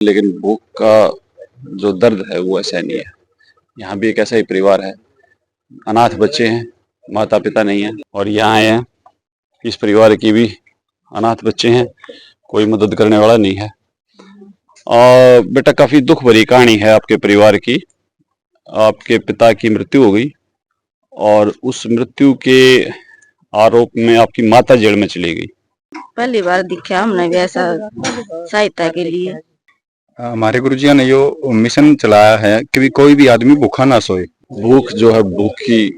लेकिन भूख का जो दर्द है वो ऐसा नहीं है। यहाँ भी एक ऐसा ही परिवार है, अनाथ बच्चे हैं, माता पिता नहीं है और यहाँ आए हैं। इस परिवार की भी अनाथ बच्चे हैं, कोई मदद करने वाला नहीं है। और बेटा काफी दुख भरी कहानी है आपके परिवार की। आपके पिता की मृत्यु हो गई और उस मृत्यु के आरोप में आपकी माता जेल में चली गई। पहली बार दिखा हमने भी ऐसा सहायता के लिए। हमारे गुरुजियों ने यो मिशन चलाया है कि कोई भी आदमी भूखा ना सोए। भूख जो है, भूख की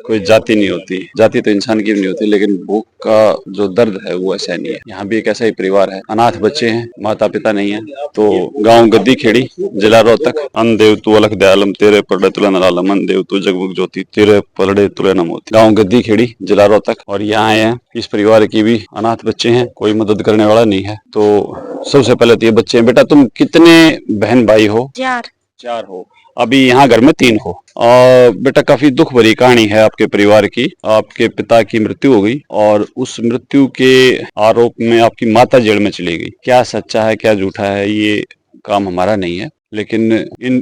कोई जाति नहीं होती, जाति तो इंसान की भी नहीं होती, लेकिन भूख का जो दर्द है वो ऐसा नहीं है। यहाँ भी एक ऐसा ही परिवार है, अनाथ बच्चे हैं, माता पिता नहीं है। तो गांव गद्दी खेड़ी, जिला रोहतक। अन देव तू अलख दयालम तेरे पलड़े तुले नरालम, अन देव तू जगमुख ज्योति तेरे पलड़े तुले न मोती। गाँव गद्दी खेड़ी, जिला रोहतक। और यहाँ आए हैं, इस परिवार की भी अनाथ बच्चे हैं, कोई मदद करने वाला नहीं है। तो सबसे पहले तो ये बच्चे हैं। बेटा तुम कितने बहन भाई हो? चार हो। अभी यहाँ घर में 3 हो। और बेटा काफी दुख भरी कहानी है आपके परिवार की। आपके पिता की मृत्यु हो गई और उस मृत्यु के आरोप में आपकी माता जेल में चली गई। क्या सच्चा है क्या झूठा है ये काम हमारा नहीं है, लेकिन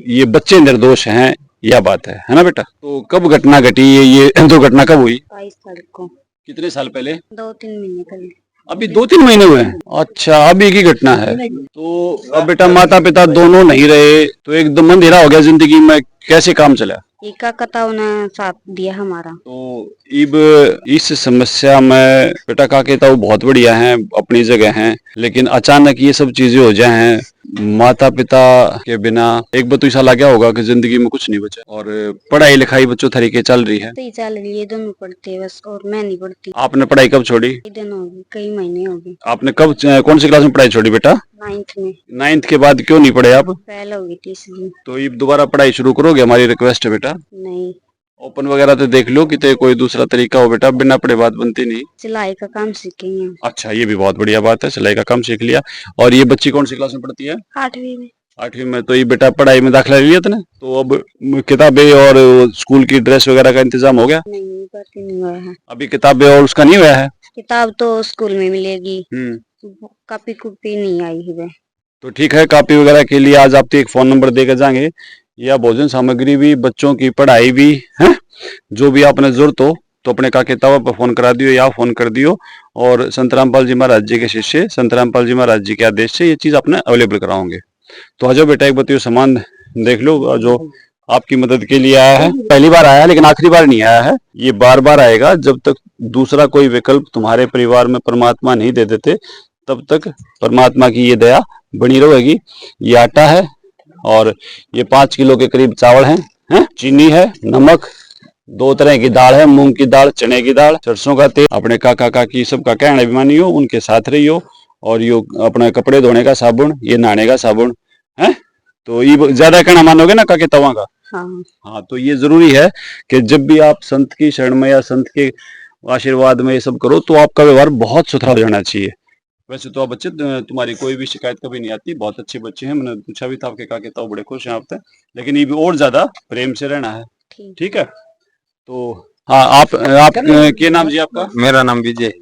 ये बच्चे निर्दोष हैं, यह बात है ना बेटा? तो कब घटना घटी ये दो घटना कब हुई? 22 तारीख को। कितने साल पहले? 2-3 महीने पहले। अभी 2-3 महीने हुए हैं। अच्छा, अभी की घटना है। तो अब बेटा माता पिता दोनों नहीं रहे तो एकदम अंधेरा हो गया जिंदगी में, कैसे काम चला? इका कता उन्हें साथ दिया हमारा। तो इब इस समस्या में बेटा का कहता बहुत बढ़िया हैं, अपनी जगह हैं, लेकिन अचानक ये सब चीजें हो जाए हैं, माता पिता के बिना एक बार तो ऐसा लगा होगा कि जिंदगी में कुछ नहीं बचा। और पढ़ाई लिखाई बच्चों तरीके चल रही है? तो चल रही है, दोनों पढ़ते हैं बस, और मैं नहीं पढ़ती। आपने पढ़ाई कब छोड़ी? दिन हो गए, कई महीने हो गए। आपने कब कौन सी क्लास में पढ़ाई छोड़ी बेटा? 9th में। 9th के बाद क्यों नहीं पढ़े आप? पहले हो गई थी इसलिए। तो ये दोबारा पढ़ाई शुरू करोगे? हमारी रिक्वेस्ट है बेटा। नहीं, ओपन वगैरह तो देख लो कि कोई दूसरा तरीका हो बेटा, बिना पढ़े बात बनती नहीं। सिलाई का काम सीखेंगे। अच्छा, ये भी बहुत बढ़िया बात है, सिलाई का काम सीख लिया। और ये बच्ची कौन सी क्लास में पढ़ती है? 8वीं में। 8वीं में। तो ये बेटा पढ़ाई में दाखिला ले लिया तूने? तो अब किताबें और स्कूल की ड्रेस वगैरह का इंतजाम हो गया? नहीं, भर्ती नहीं हुआ है अभी किताबें और उसका नहीं हुआ है? किताब तो स्कूल में मिलेगी, कॉपी कुपी नहीं आई है। तो ठीक है, कॉपी वगैरह के लिए आज आपको एक फोन नंबर देकर जाएंगे, या भोजन सामग्री भी, बच्चों की पढ़ाई भी है, जो भी आपने जरूरत हो तो अपने काके तावा पर फोन करा दियो या फोन कर दियो। और संत रामपाल जी महाराज जी के शिष्य संत रामपाल जी महाराज जी के आदेश से ये चीज अपने अवेलेबल कराओगे। तो आ जाओ बेटा, एक बार सामान देख लो जो आपकी मदद के लिए आया है। पहली बार आया है लेकिन आखिरी बार नहीं आया है, ये बार बार आएगा। जब तक दूसरा कोई विकल्प तुम्हारे परिवार में परमात्मा नहीं दे देते तब तक परमात्मा की ये दया बनी रहेगी। ये आटा है और ये 5 किलो के करीब चावल है, चीनी है, नमक, 2 तरह की दाल है, मूंग की दाल, चने की दाल, सरसों का तेल। अपने काका काकी सबका कहना भी मानियो, उनके साथ रहियो। और यो अपने कपड़े धोने का साबुन, ये नहाने का साबुन है। तो ये ज्यादा कहना मानोगे ना काके तवा का? हाँ, तो ये जरूरी है कि जब भी आप संत की शरण में या संत के आशीर्वाद में ये सब करो तो आपका व्यवहार बहुत सुथरा हो जाना चाहिए। वैसे तो आप बच्चे, तुम्हारी कोई भी शिकायत कभी नहीं आती, बहुत अच्छे बच्चे हैं। मैंने पूछा भी था आपके काके ताऊ बड़े खुश हैं आपसे, लेकिन ये भी और ज्यादा प्रेम से रहना है। ठीक है? तो हाँ, आप क्या नाम जी आपका? मेरा नाम विजय।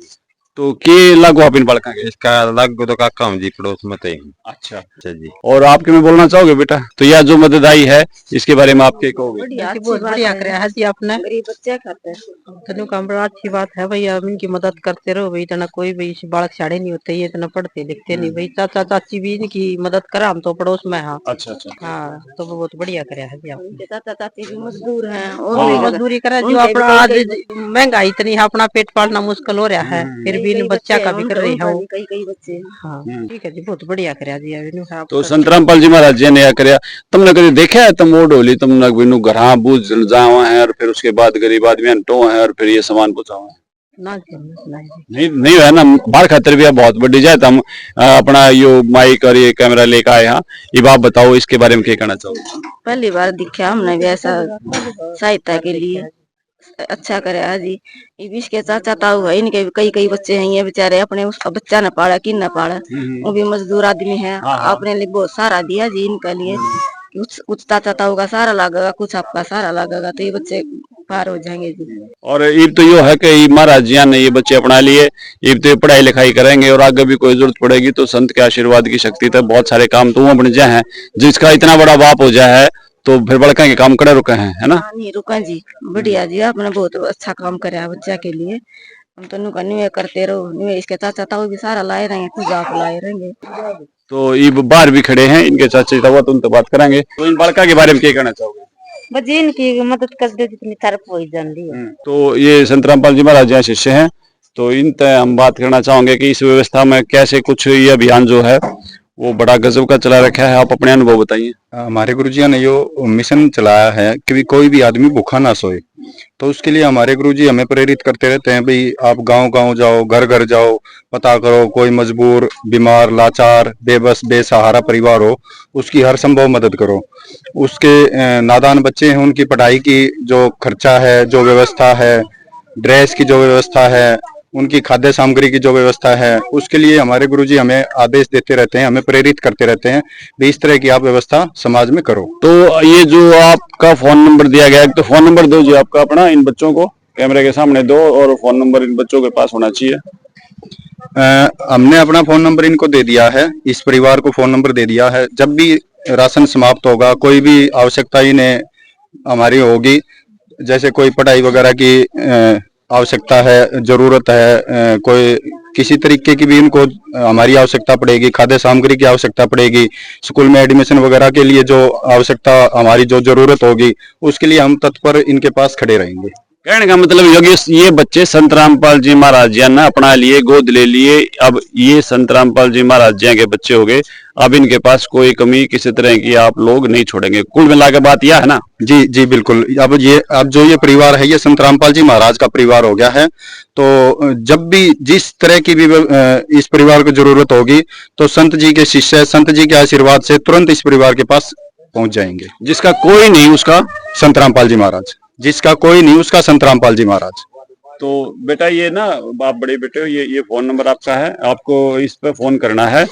तो के लागू आप इन बालका के? इसका लागू तो काका हूँ जी, पड़ोस में तो हूँ। अच्छा जी। और आपके में बोलना चाहोगे बेटा? तो यह जो मदद आई है इसके बारे में आप क्या कहोगे? बहुत बढ़िया कराया है जी आपने। गरीब बच्चे खाते हैं। तनु काम बड़ा अच्छी बात है भैया, इनकी मदद करते रहो भाई। इतना कोई भी बालक साड़े नहीं होते, ये इतना पढ़ते लिखते नहीं भाई। चाचा चाची भी इनकी मदद करा, हम तो पड़ोस में। हाँ अच्छा अच्छा। हाँ, तो बहुत बढ़िया कराया है जी आपने। चाचा चाची भी मजदूर हैं और भी मजदूरी करे जो अपना, आज महंगाई इतनी है, अपना पेट पालना मुश्किल हो रहा है, फिर भी इन बच्चा का भी कर रही है। कई बच्चे। हाँ ठीक है जी, बहुत बढ़िया कराया जी। तो संत रामपाल जी महाराज जी ने यह कराया। तुमने कभी देखा है तुम वो ढोली तुमने बिनु घरा बूझ जाओ है और फिर उसके बाद गरीब आदमी हटो है और फिर ये सामान पहुंचाओ है? नहीं नहीं है ना, बाहर खातर भी बहुत बढ़ी जाए। हम अपना यो माइक और ये कैमरा लेकर आए। हाँ, ये आप बताओ इसके बारे में क्या कहना चाहोगे? पहली बार दिखा हमने भी ऐसा सहायता के लिए। अच्छा करे जी। इसके चाचा ताऊ है, इनके कई कई बच्चे हैं, ये बेचारे अपने बच्चा न पाला कि न पाला, वो भी मजदूर आदमी है। अपने लिए बहुत सहारा दिया जी इनके लिए। कुछ चाचा ताऊ का सहारा लगेगा, कुछ आपका सहारा लगेगा, तो ये बच्चे पार हो जाएंगे जी। और ये तो यो है कि ये महाराज जी ने ये बच्चे अपना लिए, ये तो पढ़ाई लिखाई करेंगे और आगे भी कोई जरूरत पड़ेगी तो संत के आशीर्वाद की शक्ति तक बहुत सारे काम तो वो बन जाए हैं, जिसका इतना बड़ा बाप हो जाए है तो फिर बड़का के काम करे रुके हैं, है ना। हाँ, नहीं रुका जी, बढ़िया जी, आपने बहुत अच्छा काम कराया बच्चा के लिए। हम तो नुका न्यू करते रहो, न्यू इसके चाचा ताऊ भी सारा लाए रहेंगे, खुद आप लाए रहेंगे। तो ये बाहर भी खड़े हैं इनके चाचा ताऊ, तो उनसे बात करेंगे। तो इन बड़का के बारे में क्या कहना चाहोगे? बजी इनकी मदद कर दे जितनी तरफ हो जाती है। तो ये संत रामपाल जी महाराज जी शिष्य हैं, तो इनसे हम बात करना चाहेंगे कि इस व्यवस्था में कैसे कुछ ये अभियान जो है वो बड़ा गजब का चला रखा है, आप अपने अनुभव बताइए। हमारे गुरुजियों ने यो मिशन चलाया है कि कोई भी आदमी भूखा ना सोए, तो उसके लिए हमारे गुरुजी हमें प्रेरित करते रहते हैं, भाई आप गांव गांव जाओ, घर घर जाओ, पता करो कोई मजबूर, बीमार, लाचार, बेबस, बेसहारा परिवार हो, उसकी हर संभव मदद करो। उसके नादान बच्चे हैं, उनकी पढ़ाई की जो खर्चा है, जो व्यवस्था है, ड्रेस की जो व्यवस्था है, उनकी खाद्य सामग्री की जो व्यवस्था है, उसके लिए हमारे गुरुजी हमें आदेश देते रहते हैं, हमें प्रेरित करते रहते हैं भी इस तरह की आप व्यवस्था समाज में करो। तो ये जो आपका फोन नंबर दिया गया है, तो फोन नंबर दो जी आपका अपना, इन बच्चों को कैमरे के सामने दो और फोन नंबर इन बच्चों के पास होना चाहिए। हमने अपना फोन नंबर इनको दे दिया है, इस परिवार को फोन नंबर दे दिया है। जब भी राशन समाप्त होगा, कोई भी आवश्यकता इन्हें हमारी होगी, जैसे कोई पढ़ाई वगैरह की आवश्यकता है, जरूरत है, कोई किसी तरीके की भी इनको हमारी आवश्यकता पड़ेगी, खाद्य सामग्री की आवश्यकता पड़ेगी, स्कूल में एडमिशन वगैरह के लिए जो आवश्यकता हमारी जो जरूरत होगी, उसके लिए हम तत्पर इनके पास खड़े रहेंगे। कहने का मतलब योगी ये बच्चे संत रामपाल जी महाराज जी ने अपना लिए, गोद ले लिए, अब ये संत रामपाल जी महाराज जी के बच्चे हो गए, अब इनके पास कोई कमी किसी तरह की आप लोग नहीं छोड़ेंगे। कुल मिला के बात यह है ना? जी जी बिल्कुल। अब जो ये परिवार है, ये संत रामपाल जी महाराज का परिवार हो गया है। तो जब भी जिस तरह की भी इस परिवार को जरूरत होगी, तो संत जी के शिष्य, संत जी के आशीर्वाद से तुरंत इस परिवार के पास पहुंच जाएंगे। जिसका कोई नहीं उसका संत रामपाल जी महाराज, जिसका कोई नहीं उसका संत रामपाल जी महाराज। तो बेटा ये ना, आप बड़े बेटे हो, ये फोन नंबर आपका है, आपको इस पे फोन करना है।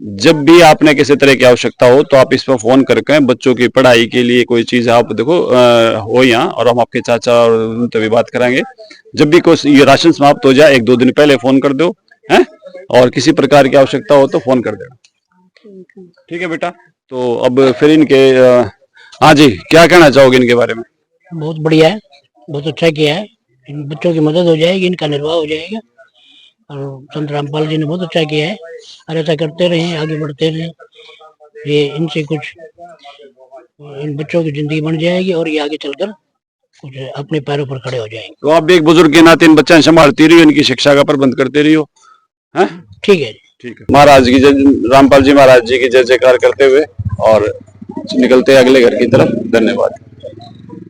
जब भी आपने किसी तरह की आवश्यकता हो तो आप इस पर फोन करके बच्चों की पढ़ाई के लिए कोई चीज आप देखो हो यहाँ, और हम आपके चाचा और उनसे भी बात कराएंगे। जब भी कोई ये राशन समाप्त हो जाए 1-2 दिन पहले फोन कर दो, हैं, और किसी प्रकार की आवश्यकता हो तो फोन कर देना। ठीक है बेटा। तो अब फिर इनके हाँ जी, क्या कहना चाहोगे इनके बारे में? बहुत बढ़िया है, बहुत अच्छा किया है। इन बच्चों की मदद हो जाएगी, इनका निर्वाह हो जाएगा, और संत रामपाल जी ने बहुत अच्छा किया है। और ऐसा करते रहें, आगे बढ़ते रहें, ये इनसे कुछ इन बच्चों की जिंदगी बन जाएगी और ये आगे चलकर कुछ अपने पैरों पर खड़े हो जाएंगे। तो आप भी एक बुजुर्ग के नाते इन बच्चा संभालती रहियो, इनकी शिक्षा का प्रबंध करते रहियो, हैं? ठीक है। ठीक है। महाराज की जय, रामपाल जी महाराज जी की जय जयकार करते हुए और निकलते हैं अगले घर की तरफ। धन्यवाद।